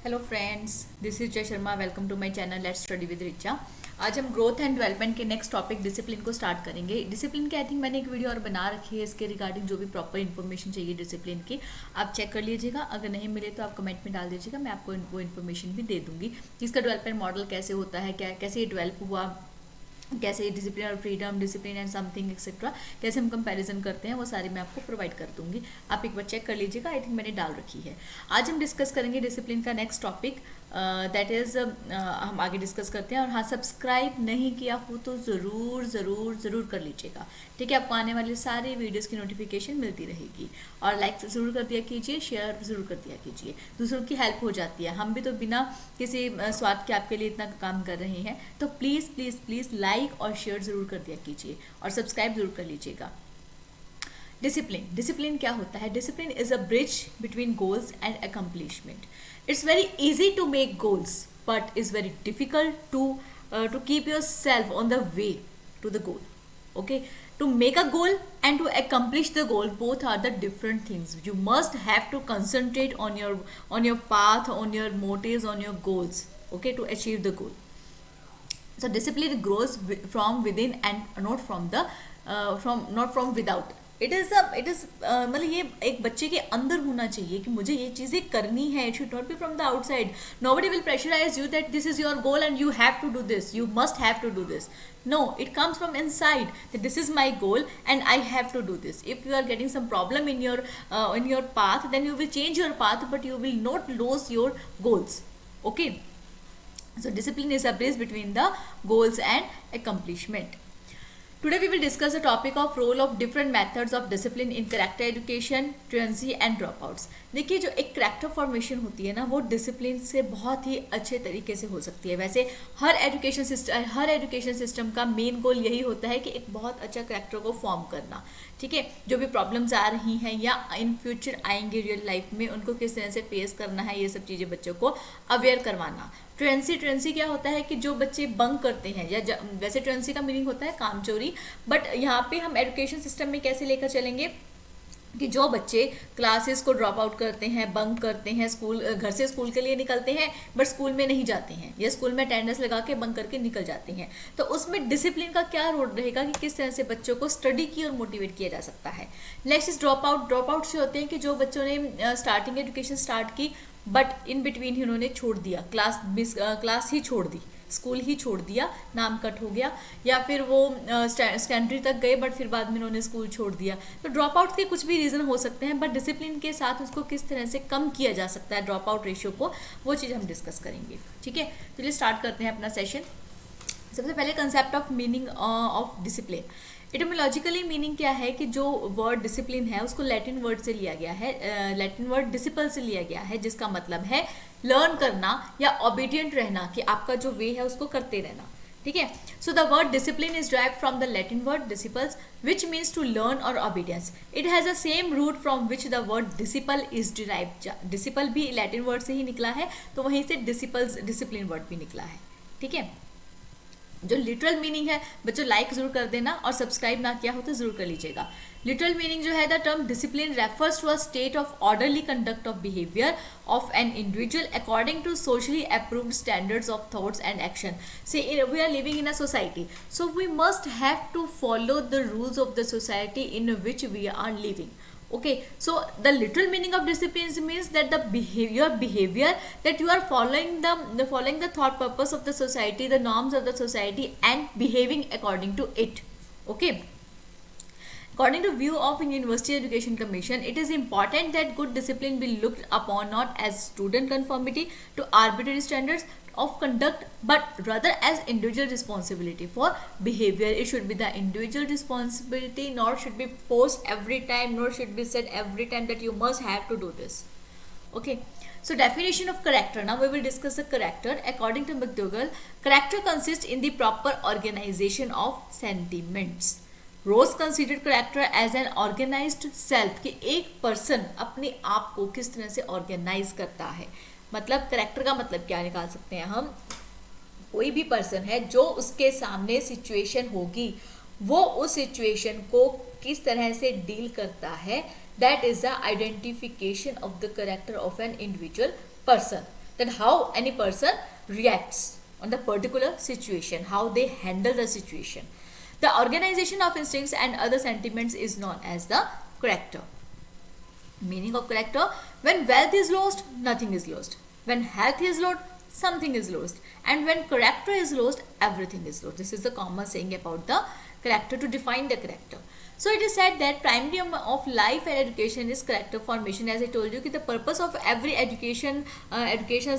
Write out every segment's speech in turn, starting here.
Hello friends, this is Jay Sharma. Welcome to my channel let's study with Richa. आज हम growth and development के next topic discipline को start करेंगे। Discipline के I think मैंने एक वीडियो और बना रखी है, इसके रिगार्डिंग जो भी प्रॉपर इन्फॉर्मेशन चाहिए डिसिप्लिन की आप चेक कर लीजिएगा। अगर नहीं मिले तो आप कमेंट में डाल दीजिएगा, मैं आपको वो इन्फॉर्मेशन भी दे दूंगी कि इसका डेवलपमेंट मॉडल कैसे होता है, क्या कैसे ये डेवलप हुआ, कैसे डिसिप्लिन और freedom, discipline and something etcetera कैसे हम कंपैरिजन करते हैं, वो सारी मैं आपको प्रोवाइड कर दूंगी। आप एक बार चेक कर लीजिएगा, आई थिंक मैंने डाल रखी है। आज हम डिस्कस करेंगे डिसिप्लिन का नेक्स्ट टॉपिक, दैट इज़ हम आगे डिस्कस करते हैं। और हाँ, सब्सक्राइब नहीं किया हो तो ज़रूर ज़रूर ज़रूर कर लीजिएगा, ठीक है। आपको आने वाली सारी वीडियोज़ की नोटिफिकेशन मिलती रहेगी। और लाइक ज़रूर कर दिया कीजिए, शेयर ज़रूर कर दिया कीजिए, दूसरों की हेल्प हो जाती है। हम भी तो बिना किसी स्वार्थ के आपके लिए इतना काम कर रहे हैं, तो प्लीज़ प्लीज़ प्लीज़ लाइक और शेयर ज़रूर कर दिया कीजिए और सब्सक्राइब ज़रूर कर लीजिएगा। डिसिप्लिन क्या होता है? Discipline is a bridge between goals and accomplishment. It's very easy to make goals but is very difficult to keep yourself on the way to the goal. Okay, to make a goal and to accomplish the goal, both are the different things. You must have to concentrate on your path, on your motives, on your goals, okay, to achieve the goal. So discipline grows from within and not from the not from without. It is मतलब ये एक बच्चे के अंदर होना चाहिए कि मुझे ये चीज़ें करनी है. It should not be from the outside. Nobody will pressurise you that this is your goal and you have to do this, you must have to do this. No, it comes from inside that this is my goal and I have to do this. If you are getting some problem in your path, then you will change your path, but you will not lose your goals. Okay, so discipline is a bridge between the goals and accomplishment. Today we will discuss the topic of role of different methods of discipline in character education, truancy and dropouts. देखिए, जो एक character formation होती है ना, वो discipline से बहुत ही अच्छे तरीके से हो सकती है. वैसे हर एजुकेशन सिस्टम का मेन गोल यही होता है कि एक बहुत अच्छा करेक्टर को फॉर्म करना, ठीक है. जो भी प्रॉब्लम्स आ रही हैं या इन फ्यूचर आएंगे रियल लाइफ में, उनको किस तरह से फेस करना है, ये सब चीज़ें बच्चों को अवेयर करवाना. ट्रेंसी क्या होता है कि जो बच्चे बंक करते हैं, या वैसे ट्रेंसी का मीनिंग होता है कामचोरी, बट यहाँ पे हम एजुकेशन सिस्टम में कैसे लेकर चलेंगे कि जो बच्चे क्लासेस को ड्रॉप आउट करते हैं, बंक करते हैं, घर से स्कूल के लिए निकलते हैं बट स्कूल में नहीं जाते हैं, या स्कूल में अटेंडेंस लगा के बंक करके निकल जाते हैं, तो उसमें डिसिप्लिन का क्या रोल रहेगा कि किस तरह से बच्चों को स्टडी की और मोटिवेट किया जा सकता है. नेक्स्ट इज ड्रॉप आउट से होते हैं कि जो बच्चों ने स्टार्टिंग एजुकेशन स्टार्ट की बट इन बिटवीन उन्होंने छोड़ दिया, क्लास ही छोड़ दी, स्कूल ही छोड़ दिया, नाम कट हो गया, या फिर वो सेकेंडरी तक गए बट फिर बाद में उन्होंने स्कूल छोड़ दिया. तो ड्रॉप आउट के कुछ भी रीज़न हो सकते हैं, बट डिसिप्लिन के साथ उसको किस तरह से कम किया जा सकता है, ड्रॉप आउट रेशियो को, वो चीज़ हम डिस्कस करेंगे. ठीक है, चलिए स्टार्ट करते हैं अपना सेशन. सबसे पहले concept of meaning of discipline. Etymologically meaning क्या है कि जो वर्ड डिसिप्लिन है उसको लैटिन वर्ड से लिया गया है, लैटिन वर्ड डिसिपल से लिया गया है, जिसका मतलब है लर्न करना या ओबीडियंट रहना, कि आपका जो वे है उसको करते रहना. ठीक है. So the word discipline is derived from the Latin word disciples which means to learn और obedience. It has the same root from which the word disciple is derived. Disciple भी लैटिन वर्ड से ही निकला है, तो वहीं से discipline word भी निकला है. ठीक है. जो लिटरल मीनिंग है बच्चों, लाइक जरूर कर देना और सब्सक्राइब ना किया हो तो जरूर कर लीजिएगा. लिटरल मीनिंग जो है, the term discipline refers to a state of orderly conduct of behaviour of an individual according to socially approved standards of thoughts and action. से we are living in a society, so we must have to follow the rules of the society in which we are living. Okay, so the literal meaning of discipline means that your behavior that you are following the thought purpose of the society, the norms of the society, and behaving according to it. Okay. According to view of University Education Commission, it is important that good discipline be looked upon not as student conformity to arbitrary standards of conduct, but rather as individual responsibility for behavior. It should be the individual responsibility, nor should be forced every time, nor should be said every time that you must have to do this. Okay. So definition of character. Now we will discuss the character. According to McDougall, character consists in the proper organization of sentiments. Ross considered character as an organised self, कि एक person अपने आप को किस तरह से organise करता है. मतलब करेक्टर का मतलब क्या निकाल सकते हैं हम, कोई भी पर्सन है जो उसके सामने सिचुएशन होगी वो उस सिचुएशन को किस तरह से डील करता है, that is the identification of the character of an individual person. that how any person reacts on the particular situation, how they handle the situation. The organization of instincts and other sentiments is known as the character. Meaning of character: when wealth is lost, nothing is lost. When health is lost, something is lost. And when character is lost, everything is lost. This is the common saying about the character to define the character. So it is said that primary aim of life and education is character formation. As I told you, the purpose of every education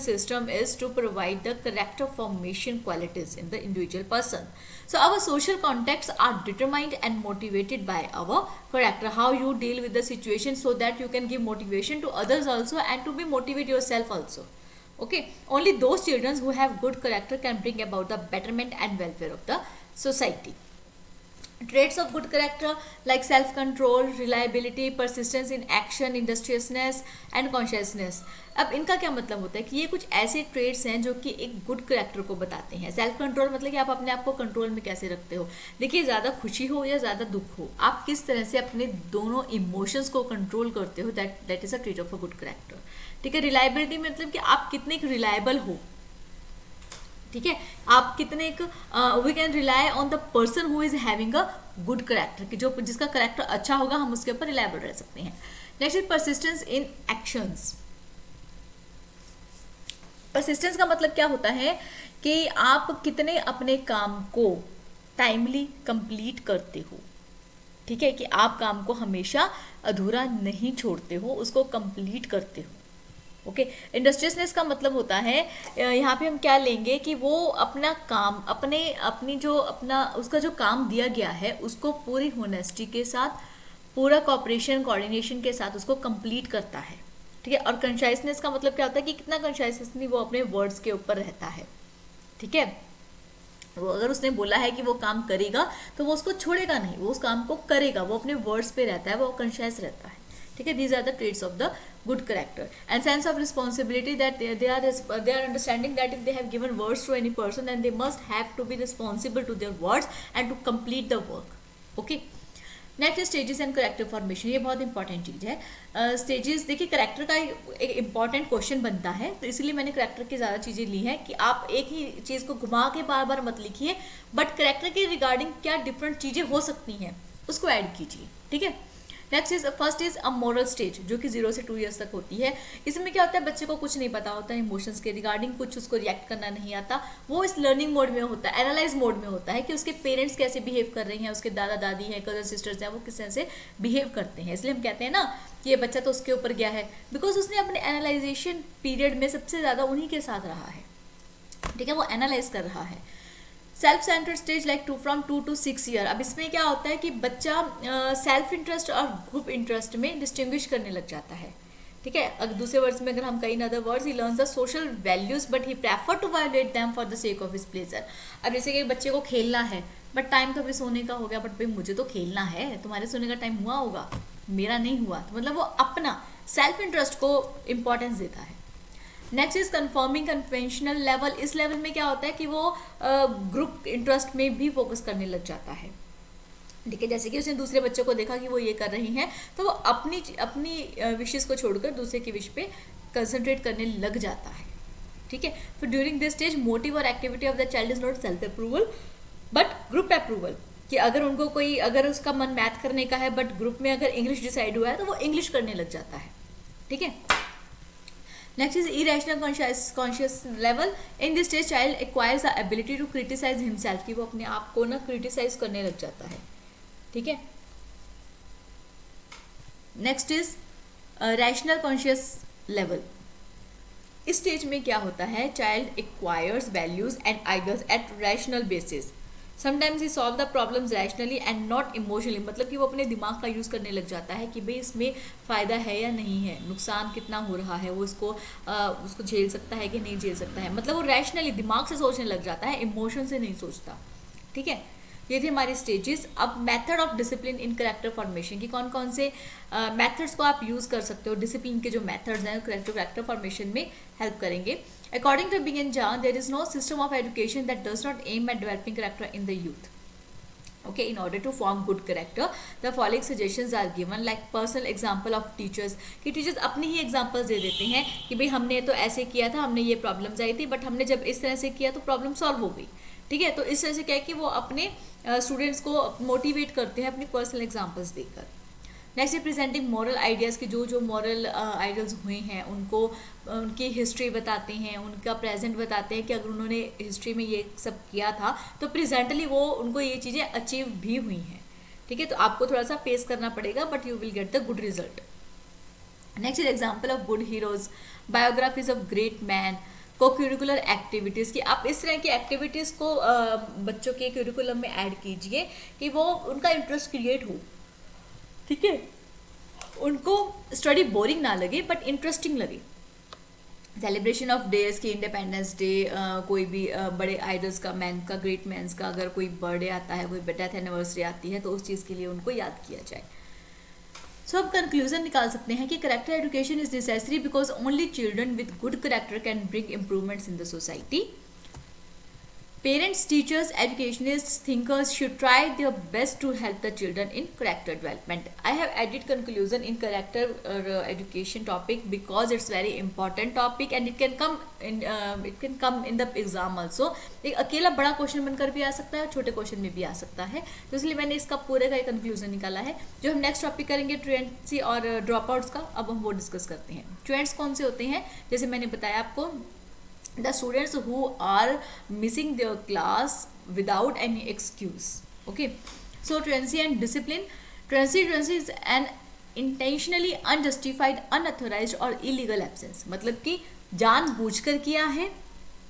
system is to provide the character formation qualities in the individual person. So our social contexts are determined and motivated by our character. How you deal with the situation, so that you can give motivation to others also, and to be motivate yourself also. Okay, only those children who have good character can bring about the betterment and welfare of the society. Traits of good character like self-control, reliability, persistence in action, industriousness and consciousness. अब इनका क्या मतलब होता है कि ये कुछ ऐसे ट्रेड्स हैं जो कि एक गुड करेक्टर को बताते हैं. सेल्फ कंट्रोल मतलब कि आप अपने आप को कंट्रोल में कैसे रखते हो. देखिए, ज़्यादा खुशी हो या ज़्यादा दुख हो, आप किस तरह से अपने दोनों इमोशंस को कंट्रोल करते हो, that is a trait of a good character. ठीक है. रिलायबिलिटी मतलब कि आप कितने रिलायबल हो. ठीक है, आप कितने we can rely on the person who is having a good character, कि जो जिसका करेक्टर अच्छा होगा हम उसके ऊपर रिलायबल रह सकते हैं. Next is persistence in actions. Persistence का मतलब क्या होता है कि आप कितने अपने काम को टाइमली कंप्लीट करते हो. ठीक है, कि आप काम को हमेशा अधूरा नहीं छोड़ते हो, उसको कंप्लीट करते हो. ओके. इंडस्ट्रियसनेस का मतलब होता है, यहाँ पे हम क्या लेंगे कि वो अपना काम अपनी जो उसका जो काम दिया गया है उसको पूरी होनेस्टी के साथ, पूरा कॉपरेशन कोऑर्डिनेशन के साथ उसको कंप्लीट करता है. ठीक है. और कॉन्शियसनेस का मतलब क्या होता है कि कितना कॉन्शियसली वो अपने वर्ड्स के ऊपर रहता है. ठीक है. वो अगर उसने बोला है कि वो काम करेगा तो वो उसको छोड़ेगा नहीं, वो उस काम को करेगा, वो अपने वर्ड्स पे रहता है, वो कॉन्शियस रहता है. ठीक है. These are the traits of the good character. And sense of responsibility, that they are understanding that if they have given words to any person, then they must have to be responsible to their words and to complete the work. Okay. Next stages and character formation. ये बहुत important चीज़ है. Stages देखिए, character का एक important question बनता है, तो इसलिए मैंने करेक्टर की ज़्यादा चीज़ें ली हैं कि आप एक ही चीज़ को घुमा के बार बार मत लिखिए, बट करेक्टर के रिगार्डिंग क्या डिफरेंट चीज़ें हो सकती हैं उसको ऐड कीजिए. ठीक है. Next is first is a moral stage, जो कि 0 से 2 ईयर्स तक होती है. इसमें क्या होता है, बच्चे को कुछ नहीं पता होता है इमोशंस के रिगार्डिंग, कुछ उसको रिएक्ट करना नहीं आता. वो इस लर्निंग मोड में होता है, एनालाइज मोड में होता है कि उसके पेरेंट्स कैसे बिहेव कर रहे हैं, उसके दादा दादी हैं, कजन सिस्टर्स हैं, वो किस तरह से बिहेव करते हैं. इसलिए हम कहते हैं ना कि ये बच्चा तो उसके ऊपर गया है, बिकॉज उसने अपने एनालाइजेशन पीरियड में सबसे ज़्यादा उन्हीं के साथ रहा है. ठीक है. वो एनालाइज कर रहा है. Self centred stage like from 2 to 6 year. अब इसमें क्या होता है कि बच्चा सेल्फ इंटरेस्ट और ग्रुप इंटरेस्ट में डिस्टिंग्विश करने लग जाता है. ठीक है. अगर दूसरे वर्ड्स में अगर हम कहीं other words, he learns the social values but he prefer to violate them for the sake of his pleasure. अब जैसे कि बच्चे को खेलना है, बट टाइम तो अभी सोने का हो गया, बट भाई मुझे तो खेलना है, तुम्हारे सोने का टाइम हुआ होगा, मेरा नहीं हुआ. तो मतलब वो अपना सेल्फ इंटरेस्ट को इम्पोर्टेंस देता है. Next is confirming conventional level. इस लेवल में क्या होता है कि वो ग्रुप इंटरेस्ट में भी फोकस करने लग जाता है. ठीक है. जैसे कि उसने दूसरे बच्चों को देखा कि वो ये कर रही हैं, तो वो अपनी विशेष को छोड़कर दूसरे की विश पे कंसंट्रेट करने लग जाता है. ठीक है. फिर ड्यूरिंग दिस स्टेज मोटिव और activity of the child is not self approval but group approval. कि अगर उनको अगर उसका मन मैथ करने का है, बट ग्रुप में अगर इंग्लिश डिसाइड हुआ है तो वो इंग्लिश करने लग जाता है. ठीक है. Next is irrational conscious level. In this stage child acquires the ability to criticise himself, कि वो अपने आप को ना क्रिटिसाइज करने लग जाता है. ठीक है. Next is rational conscious level. इस स्टेज में क्या होता है, child acquires values and ideas eight rational basis. Sometimes he solve the problems rationally and not emotionally. मतलब कि वो अपने दिमाग का यूज़ करने लग जाता है कि भाई इसमें फ़ायदा है या नहीं है, नुकसान कितना हो रहा है, वो उसको झेल सकता है कि नहीं झेल सकता है. मतलब वो रैशनली दिमाग से सोचने लग जाता है, इमोशन से नहीं सोचता. ठीक है. ये थे हमारे स्टेजेस. अब method of discipline in character formation, की कौन कौन से मेथड्स को आप यूज़ कर सकते हो. डिसिप्लिन के जो मेथड्स हैं करेक्टर फॉर्मेशन में हेल्प करेंगे. According to Bing and John, there is no system of education that does not aim at developing character in the youth. Okay, in order to form good character, the following suggestions are given, like personal example of teachers, कि teachers अपनी ही examples दे देते हैं कि भाई हमने तो ऐसे किया था, हमने ये प्रॉब्लम्स आई थी, बट हमने जब इस तरह से किया तो प्रॉब्लम सॉल्व हो गई। ठीक है, तो इस तरह से क्या है कि वो अपने स्टूडेंट्स को मोटिवेट करते हैं अपनी पर्सनल एग्जांपल्स देकर। नेक्स्ट है प्रेजेंटिंग मॉरल आइडियाज़, की जो जो मॉरल आइडियल्स हुए हैं उनको उनकी हिस्ट्री बताते हैं, उनका प्रेजेंट बताते हैं कि अगर उन्होंने हिस्ट्री में ये सब किया था तो प्रेजेंटली वो उनको ये चीज़ें अचीव भी हुई हैं। ठीक है, तो आपको थोड़ा सा फेस करना पड़ेगा, but you will get the good result. Next is example of good heroes, biographies of great man, को करिकुलर एक्टिविटीज़, की आप इस तरह की एक्टिविटीज़ को बच्चों के करिकुलम में ऐड कीजिए कि वो उनका इंटरेस्ट क्रिएट हो। ठीक है, उनको स्टडी बोरिंग ना लगे बट इंटरेस्टिंग लगे। सेलिब्रेशन ऑफ डेज की इंडिपेंडेंस डे, कोई भी बड़े आइडल्स का, मैन का, ग्रेट मैंस का अगर कोई बर्थडे आता है, कोई डेथ एनिवर्सरी आती है, तो उस चीज़ के लिए उनको याद किया जाए। सो अब कंक्लूजन निकाल सकते हैं कि character education is necessary because only children with good character can bring improvements in the society. Parents, teachers, educationists, thinkers should try their best to help the children in character development. I have added conclusion in character education topic because it's very important topic and it can come in the exam also. एक अकेला बड़ा question बनकर भी आ सकता है, छोटे question में भी आ सकता है, तो इसलिए मैंने इसका पूरे का एक कंक्लूजन निकाला है। जो हम नेक्स्ट टॉपिक करेंगे ट्रेंड्स और ड्रॉप आउट्स का, अब हम वो डिस्कस करते हैं। ट्रेंड्स कौन से होते हैं, जैसे मैंने बताया आपको, the students who are missing their class without any excuse. Okay, so truancy and discipline. Truancy is an intentionally unjustified, unauthorized or illegal absence, मतलब कि जानबूझकर किया है,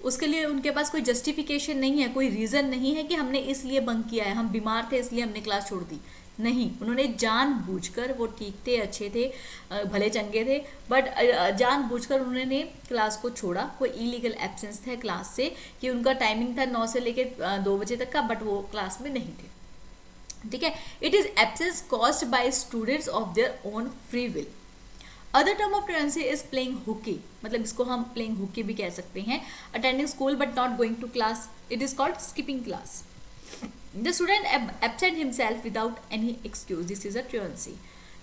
उसके लिए उनके पास कोई जस्टिफिकेशन नहीं है, कोई रीज़न नहीं है कि हमने इसलिए बंक किया है, हम बीमार थे इसलिए हमने क्लास छोड़ दी। नहीं, उन्होंने जानबूझकर, वो ठीक थे, अच्छे थे, भले चंगे थे, बट जानबूझकर उन्होंने क्लास को छोड़ा। कोई इलीगल एब्सेंस था क्लास से, कि उनका टाइमिंग था 9 से लेकर 2 बजे तक का, बट वो क्लास में नहीं थे। ठीक है, it is absence caused by students of their own free will. Other term of truancy is playing hooky, मतलब इसको हम प्लेइंग हुकी भी कह सकते हैं। Attending school but not going to class, it is called skipping class. The student absent himself without any excuse, this is a truancy.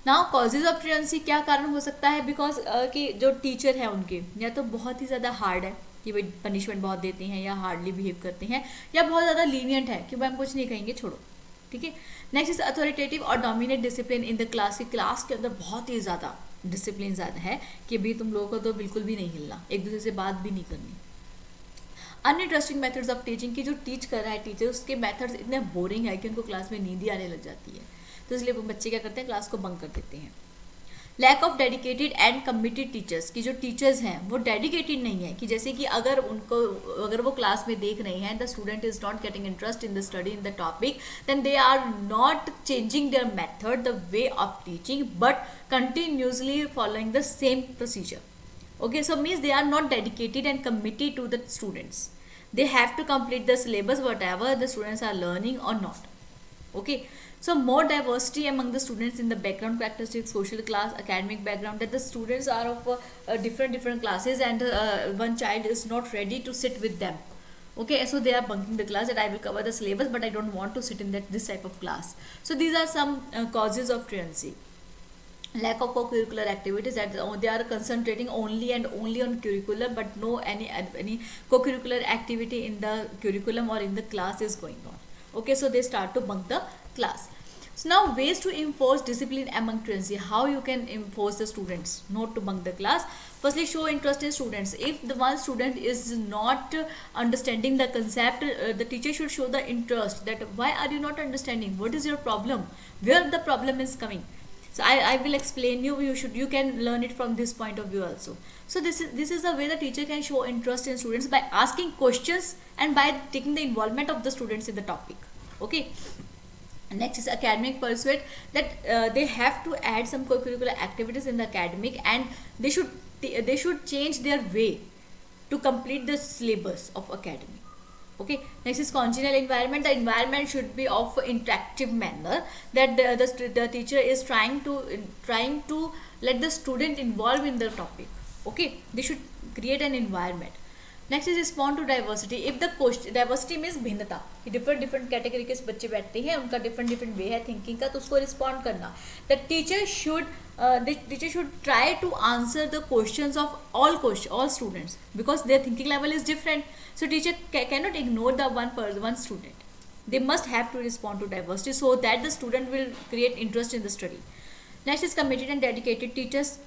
Now causes of truancy, क्या कारण हो सकता है, बिकॉज कि जो टीचर है उनके या तो बहुत ही ज़्यादा हार्ड है कि भाई पनिशमेंट बहुत देते हैं, या हार्डली बिहेव करते हैं, या बहुत ज़्यादा लीनियंट है कि भाई हम कुछ नहीं कहेंगे, छोड़ो। ठीक है, नेक्स्ट इज अथॉरिटेटिव और dominate discipline in the class, की क्लास के अंदर बहुत ही ज़्यादा डिसिप्लिन ज़्यादा है कि भाई तुम लोगों को तो बिल्कुल भी नहीं हिलना, एक दूसरे से बात भी नहीं करनी। अनइंटरेस्टिंग मेथड्स ऑफ टीचिंग, की जो टीच कर रहा है टीचर, उसके मेथड्स इतने बोरिंग है कि उनको क्लास में नींद ही आने लग जाती है, तो इसलिए वो बच्चे क्या करते हैं, क्लास को बंक कर देते हैं। Lack of dedicated and committed teachers, की जो टीचर्स हैं वो डेडिकेटेड नहीं है, कि जैसे कि अगर वो क्लास में देख रहे हैं the student is not getting interest in the study in the topic, then they are not changing their method, the way of teaching, but continuously following the same procedure. Okay, so means they are not dedicated and committed to the students. They have to complete the syllabus whatever the students are learning or not. Okay, so more diversity among the students in the background characteristics, social class, academic background, that the students are of different classes, and one child is not ready to sit with them. Okay, so they are bunking the class, that I will cover the syllabus but I don't want to sit in this type of class. So these are some causes of truancy. Lack of co-curricular activities, that they are concentrating only and only on curriculum, but no any co-curricular activity in the curriculum or in the class is going on. Okay, so they start to bunk the class. So now ways to enforce discipline among truancy, how you can enforce the students not to bunk the class. Firstly, show interest in students. If the one student is not understanding the concept, the teacher should show the interest, that why are you not understanding, what is your problem, where the problem is coming. So I will explain you can learn it from this point of view also. So this is the way the teacher can show interest in students, by asking questions and by taking the involvement of the students in the topic. Okay, next is academic pursuit, that they have to add some co-curricular activities in the academic, and they should change their way to complete the syllabus of academic. Okay, next is congenial environment. The environment should be of interactive manner, that the teacher is trying to let the student involve in the topic. Okay, they should create an environment. Next is respond to diversity. If the question, diversity means भिन्नता, कि different different category के बच्चे बैठते हैं, उनका different different way है thinking का, तो उसको रिस्पॉन्ड करना. The teacher should try to answer the questions of all students because their thinking level is different. So teacher cannot ignore the one student. They must have to respond to diversity so that the student will create interest in the study. Next is committed and dedicated teachers.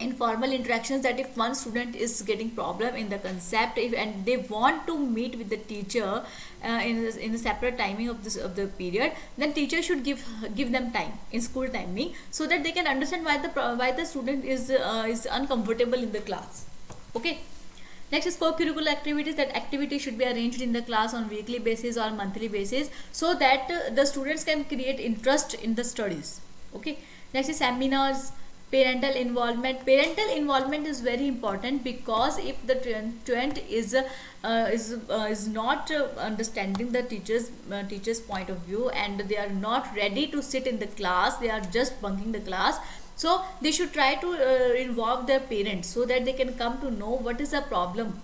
Informal interactions, that if one student is getting problem in the concept, and they want to meet with the teacher in a separate timing of the period, then teacher should give them time in school timing so that they can understand why the student is uncomfortable in the class. Okay. Next is co-curricular activities. That activity should be arranged in the class on weekly basis or monthly basis so that the students can create interest in the studies. Okay. Next is seminars. Parental involvement is very important, because if the student is not understanding the teacher's point of view, and they are not ready to sit in the class, they are just bunking the class, so they should try to involve their parents so that they can come to know what is the problem.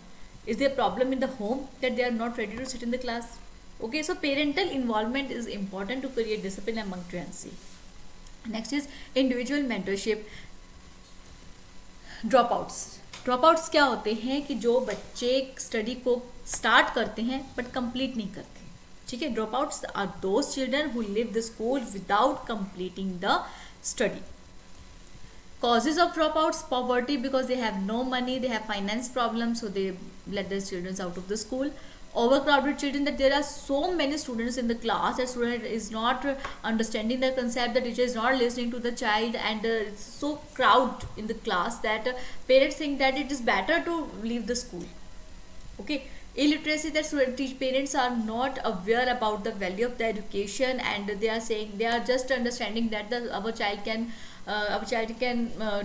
Is there a problem in the home that they are not ready to sit in the class? Okay, so parental involvement is important to create discipline among truancy. Next is individual mentorship. Dropouts क्या होते हैं कि जो बच्चे study को start करते हैं but complete नहीं करते. ठीक है, dropouts are those children who leave the school without completing the study. Causes of dropouts: poverty, because they have no money, they have finance problems, so they let their children out of the school. Overcrowded children, that there are so many students in the class that student is not understanding the concept, the teacher is not listening to the child, and it's so crowded in the class that parents think that it is better to leave the school. Okay. Illiteracy, that parents are not aware about the value of the education, and they are saying, they are just understanding that our child can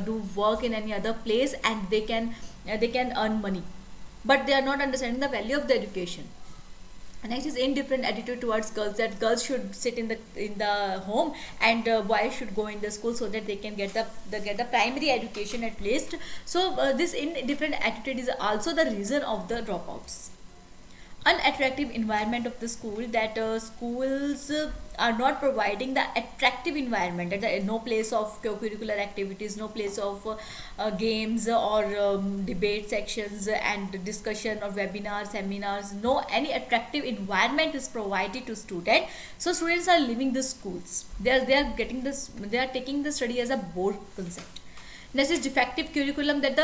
do work in any other place, and they can earn money, but they are not understanding the value of the education. Next is indifferent attitude towards girls, that girls should sit in the home, and boys should go in the school so that they can get the primary education at least. So this indifferent attitude is also the reason of the dropouts. Unattractive environment of the school, that schools are not providing the attractive environment, that there is no place of co-curricular activities, no place of games or debate sections and discussion or webinars, seminars, no any attractive environment is provided to student. So students are leaving the schools. They are taking the study as a bored concept. Next is defective curriculum, that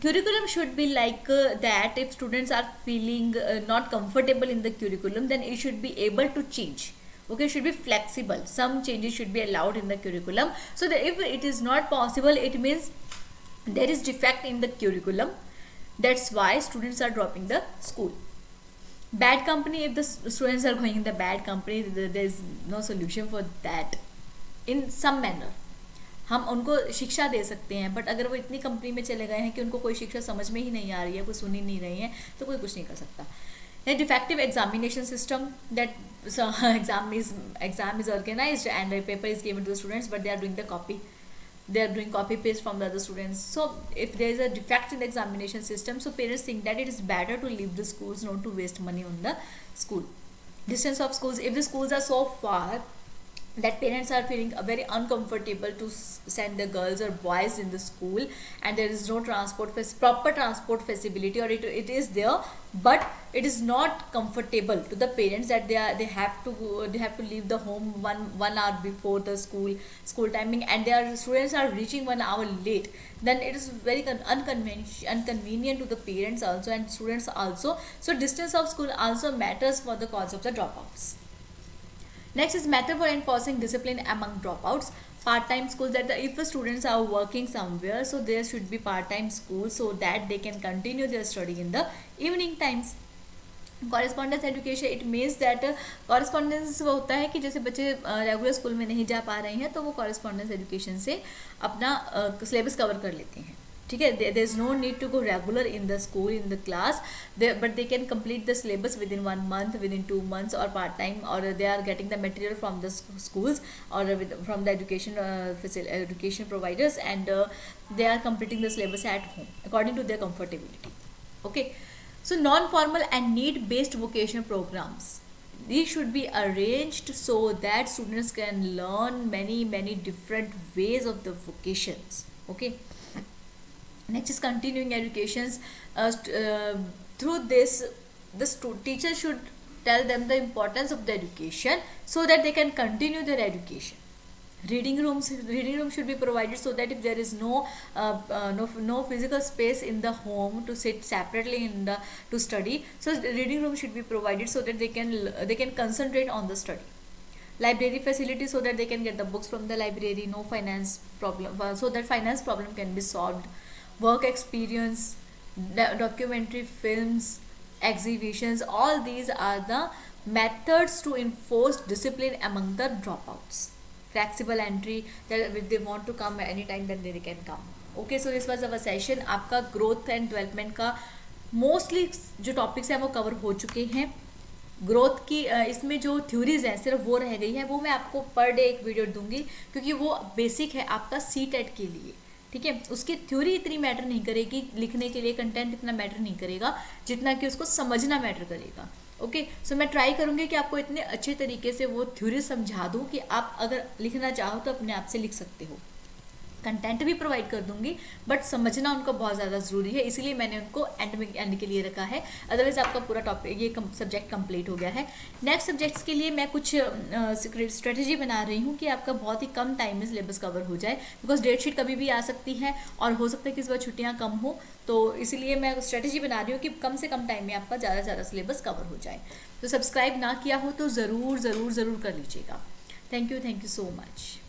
curriculum should be like that. If students are feeling not comfortable in the curriculum, then it should be able to change. Okay, should be flexible. Some changes should be allowed in the curriculum. So that if it is not possible, it means there is defect in the curriculum. That's why students are dropping the school. Bad company, if the students are going in the bad company, there is no solution for that. In some manner हम उनको शिक्षा दे सकते हैं, but अगर वो इतनी company में चले गए हैं कि उनको कोई शिक्षा समझ में ही नहीं आ रही है, कोई सुन ही नहीं रही है, तो कोई कुछ नहीं कर सकता. Defective examination system, that exam is organized and a paper is given to the students, but they are doing copy paste from the other students. So if there is a defect in the examination system, so parents think that it is better to leave the schools, not to waste money on the school. Distance of schools, if the schools are so far that parents are feeling very uncomfortable to send the girls or boys in the school, and there is no proper transport facility, or it is there, but it is not comfortable to the parents, that they have to leave the home one hour before the school timing, and their students are reaching 1 hour late, then it is very inconvenient to the parents also and students also. So distance of school also matters for the cause of the dropouts. Next is method for enforcing discipline among dropouts. Part-time schools, that if the students are working somewhere, so there should be part-time schools so that they can continue their study in the evening times. Correspondence education, it means that correspondence वो होता है कि जैसे बच्चे regular school में नहीं जा पा रहे हैं, तो वो कॉरेस्पॉन्डेंस एजुकेशन से अपना सिलेबस कवर कर लेते हैं. ठीक है, there is no need to go regular in the school in the class, but they can complete the syllabus within 1 month, within 2 months, और पार्ट टाइम, और they are getting the material from the schools or from the education providers, and they are completing the syllabus at home according to their comfortability. Okay, so non-formal and need-based vocational programs, these should be arranged so that students can learn many different ways of the vocations. Okay, next is continuing educations. Through this, teacher should tell them the importance of the education so that they can continue their education. Reading room should be provided so that if there is no physical space in the home to sit separately in the to study, so the reading room should be provided so that they can concentrate on the study. Library facility so that they can get the books from the library, no finance problem, so that finance problem can be solved. Work experience, documentary films, exhibitions, all these are the methods to enforce discipline among the dropouts. Flexible entry, that if they want to come anytime then they can come. Okay, so this was our session. आपका growth and development का mostly जो topics हैं वो cover हो चुके हैं. Growth की इसमें जो थ्योरीज हैं सिर्फ वो रह गई है, वो मैं आपको पर डे एक वीडियो दूंगी क्योंकि वो बेसिक है आपका सीटेट के लिए. ठीक है, उसकी थ्योरी इतनी मैटर नहीं करेगी, लिखने के लिए कंटेंट इतना मैटर नहीं करेगा जितना कि उसको समझना मैटर करेगा. ओके, सो मैं ट्राई करूंगी कि आपको इतने अच्छे तरीके से वो थ्योरी समझा दूं कि आप अगर लिखना चाहो तो अपने आप से लिख सकते हो. कंटेंट भी प्रोवाइड कर दूंगी बट समझना उनको बहुत ज़्यादा ज़रूरी है, इसीलिए मैंने उनको एंड के लिए रखा है. अदरवाइज आपका पूरा टॉपिक ये सब्जेक्ट कंप्लीट हो गया है. नेक्स्ट सब्जेक्ट्स के लिए मैं कुछ स्ट्रेटजी बना रही हूँ कि आपका बहुत ही कम टाइम में सिलेबस कवर हो जाए, बिकॉज डेट शीट कभी भी आ सकती है और हो सकता है कि इस बार छुट्टियाँ कम हो, तो इसीलिए मैं स्ट्रेटजी बना रही हूँ कि कम से कम टाइम में आपका ज़्यादा से ज़्यादा सिलेबस कवर हो जाए. तो सब्सक्राइब ना किया हो तो ज़रूर ज़रूर ज़रूर कर लीजिएगा. Thank you so much.